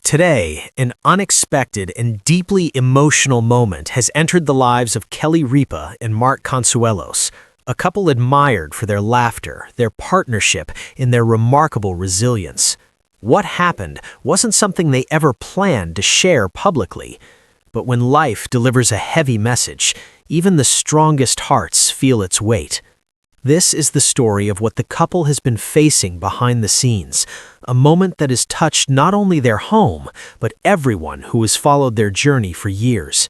Today, an unexpected and deeply emotional moment has entered the lives of Kelly Ripa and Mark Consuelos, a couple admired for their laughter, their partnership, and their remarkable resilience. What happened wasn't something they ever planned to share publicly, but when life delivers a heavy message, even the strongest hearts feel its weight. This is the story of what the couple has been facing behind the scenes, a moment that has touched not only their home, but everyone who has followed their journey for years.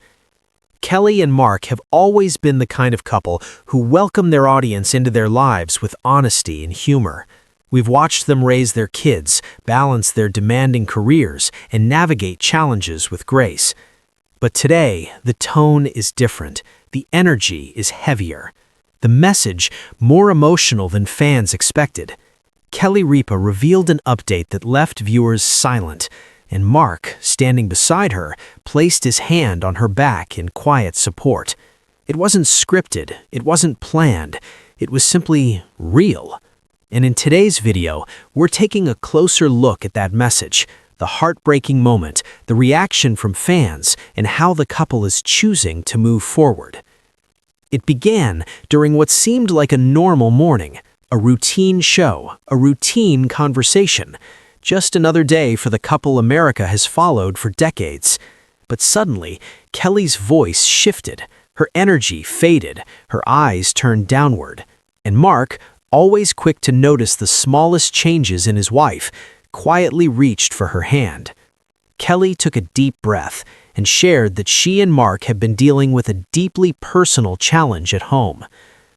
Kelly and Mark have always been the kind of couple who welcome their audience into their lives with honesty and humor. We've watched them raise their kids, balance their demanding careers, and navigate challenges with grace. But today, the tone is different. The energy is heavier. The message more emotional than fans expected. Kelly Ripa revealed an update that left viewers silent, and Mark, standing beside her, placed his hand on her back in quiet support. It wasn't scripted, it wasn't planned, it was simply real. And in today's video, we're taking a closer look at that message, the heartbreaking moment, the reaction from fans, and how the couple is choosing to move forward. It began during what seemed like a normal morning, a routine show, a routine conversation. Just another day for the couple America has followed for decades. But suddenly, Kelly's voice shifted, her energy faded, her eyes turned downward. And Mark, always quick to notice the smallest changes in his wife, quietly reached for her hand. Kelly took a deep breath and shared that she and Mark have been dealing with a deeply personal challenge at home.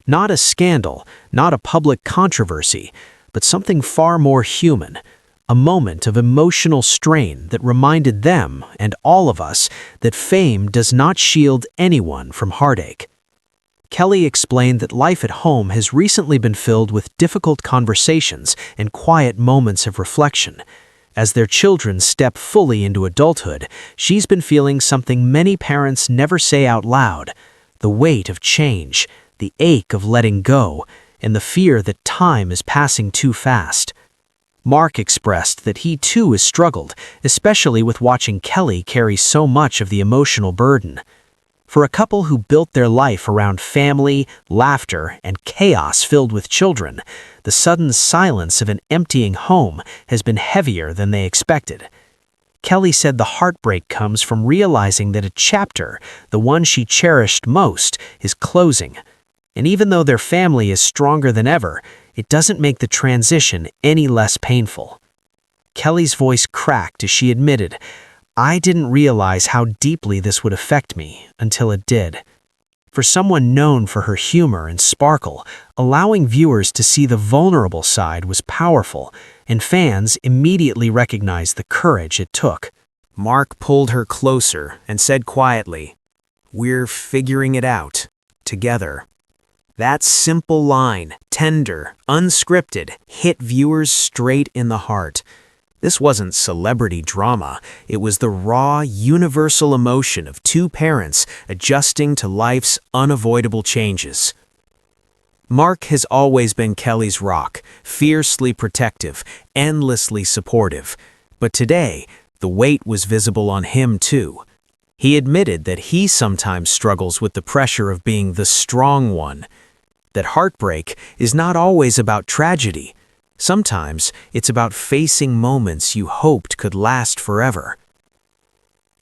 Not a scandal, not a public controversy, but something far more human, a moment of emotional strain that reminded them, and all of us, that fame does not shield anyone from heartache. Kelly explained that life at home has recently been filled with difficult conversations and quiet moments of reflection. As their children step fully into adulthood, she's been feeling something many parents never say out loud: the weight of change, the ache of letting go, and the fear that time is passing too fast. Mark expressed that he too has struggled, especially with watching Kelly carry so much of the emotional burden. For a couple who built their life around family, laughter, and chaos filled with children, the sudden silence of an emptying home has been heavier than they expected. Kelly said the heartbreak comes from realizing that a chapter, the one she cherished most, is closing. And even though their family is stronger than ever, it doesn't make the transition any less painful. Kelly's voice cracked as she admitted, "I didn't realize how deeply this would affect me until it did." For someone known for her humor and sparkle, allowing viewers to see the vulnerable side was powerful, and fans immediately recognized the courage it took. Mark pulled her closer and said quietly, "We're figuring it out, together." That simple line, tender, unscripted, hit viewers straight in the heart. This wasn't celebrity drama, it was the raw, universal emotion of two parents adjusting to life's unavoidable changes. Mark has always been Kelly's rock, fiercely protective, endlessly supportive. But today, the weight was visible on him too. He admitted that he sometimes struggles with the pressure of being the strong one. That heartbreak is not always about tragedy. Sometimes it's about facing moments you hoped could last forever.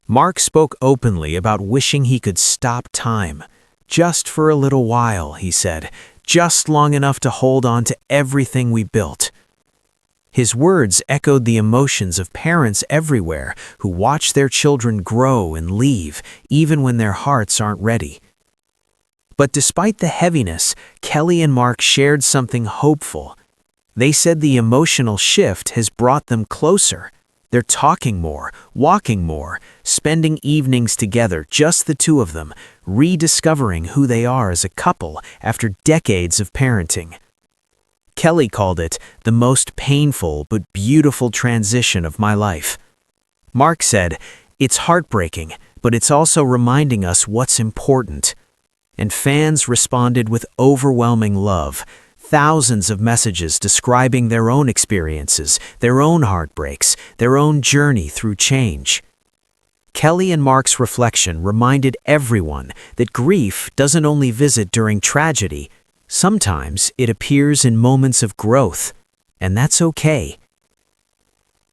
Mark spoke openly about wishing he could stop time. Just for a little while, he said, just long enough to hold on to everything we built. His words echoed the emotions of parents everywhere who watch their children grow and leave, even when their hearts aren't ready. But despite the heaviness, Kelly and Mark shared something hopeful. They said the emotional shift has brought them closer. They're talking more, walking more, spending evenings together, just the two of them, rediscovering who they are as a couple after decades of parenting. Kelly called it the most painful but beautiful transition of my life. Mark said, "It's heartbreaking, but it's also reminding us what's important." And fans responded with overwhelming love. thousands of messages describing their own experiences, their own heartbreaks, their own journey through change. Kelly and Mark's reflection reminded everyone that grief doesn't only visit during tragedy. Sometimes it appears in moments of growth, and that's okay.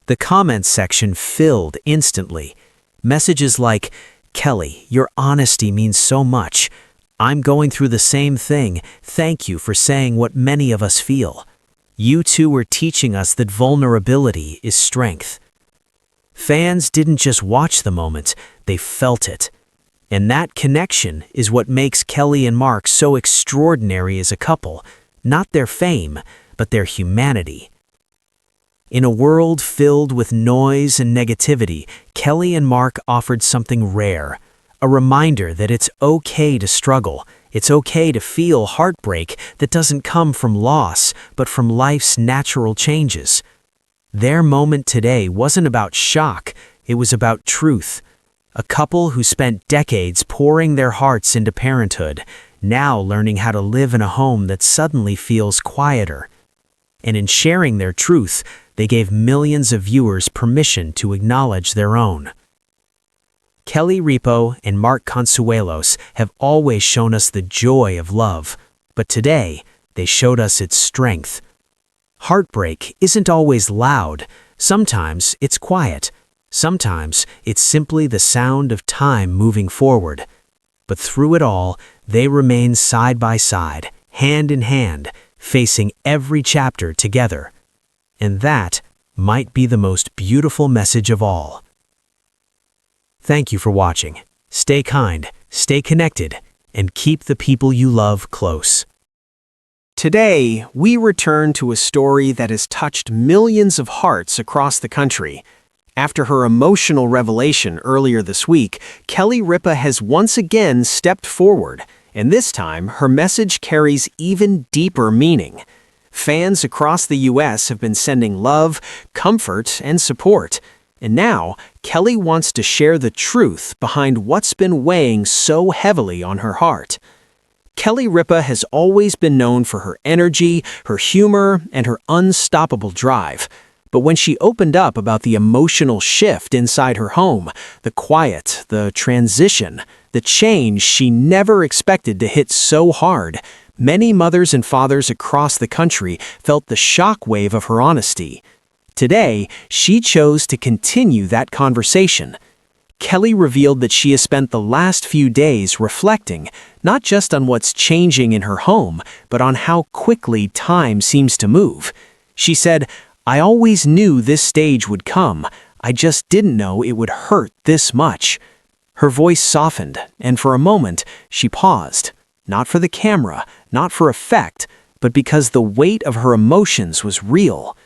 The comments section filled instantly. Messages like, "Kelly, your honesty means so much. I'm going through the same thing. Thank you for saying what many of us feel. You two are teaching us that vulnerability is strength." Fans didn't just watch the moment, they felt it. And that connection is what makes Kelly and Mark so extraordinary as a couple, not their fame, but their humanity. In a world filled with noise and negativity, Kelly and Mark offered something rare, a reminder that it's okay to struggle, it's okay to feel heartbreak that doesn't come from loss, but from life's natural changes. Their moment today wasn't about shock, it was about truth. A couple who spent decades pouring their hearts into parenthood, now learning how to live in a home that suddenly feels quieter. And in sharing their truth, they gave millions of viewers permission to acknowledge their own. Kelly Ripa and Mark Consuelos have always shown us the joy of love, but today they showed us its strength. Heartbreak isn't always loud. Sometimes it's quiet. Sometimes it's simply the sound of time moving forward. But through it all, they remain side by side, hand in hand, facing every chapter together. And that might be the most beautiful message of all. Thank you for watching. Stay kind, stay connected, and keep the people you love close. Today, we return to a story that has touched millions of hearts across the country. After her emotional revelation earlier this week, Kelly Ripa has once again stepped forward, and this time her message carries even deeper meaning. Fans across the U.S. have been sending love, comfort, and support. And now, Kelly wants to share the truth behind what's been weighing so heavily on her heart. Kelly Ripa has always been known for her energy, her humor, and her unstoppable drive. But when she opened up about the emotional shift inside her home, the quiet, the transition, the change she never expected to hit so hard, many mothers and fathers across the country felt the shockwave of her honesty. Today, she chose to continue that conversation. Kelly revealed that she has spent the last few days reflecting, not just on what's changing in her home, but on how quickly time seems to move. She said, "I always knew this stage would come. I just didn't know it would hurt this much." Her voice softened, and for a moment, she paused. Not for the camera, not for effect, but because the weight of her emotions was real.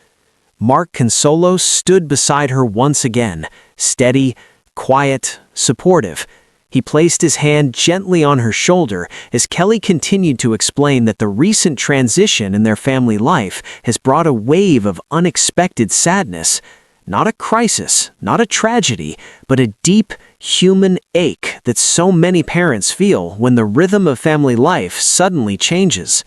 Mark Consuelos stood beside her once again, steady, quiet, supportive. He placed his hand gently on her shoulder as Kelly continued to explain that the recent transition in their family life has brought a wave of unexpected sadness. Not a crisis, not a tragedy, but a deep, human ache that so many parents feel when the rhythm of family life suddenly changes.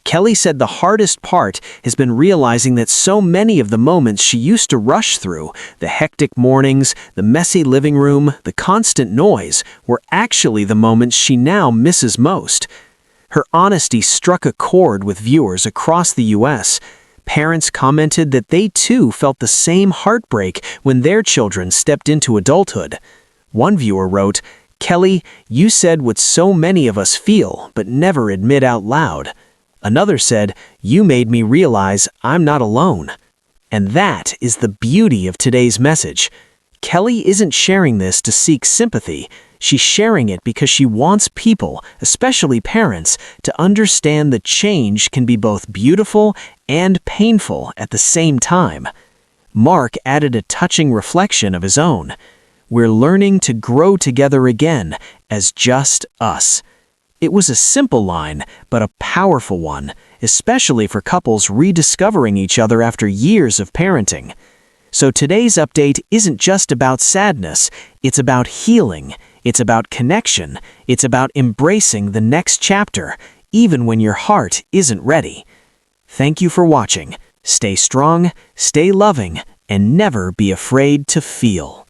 Kelly said the hardest part has been realizing that so many of the moments she used to rush through, the hectic mornings, the messy living room, the constant noise, were actually the moments she now misses most. Her honesty struck a chord with viewers across the U.S. Parents commented that they too felt the same heartbreak when their children stepped into adulthood. One viewer wrote, "Kelly, you said what so many of us feel but never admit out loud." Another said, "You made me realize I'm not alone." And that is the beauty of today's message. Kelly isn't sharing this to seek sympathy. She's sharing it because she wants people, especially parents, to understand that change can be both beautiful and painful at the same time. Mark added a touching reflection of his own. "We're learning to grow together again as just us." It was a simple line, but a powerful one, especially for couples rediscovering each other after years of parenting. So today's update isn't just about sadness, it's about healing, it's about connection, it's about embracing the next chapter, even when your heart isn't ready. Thank you for watching. Stay strong, stay loving, and never be afraid to feel.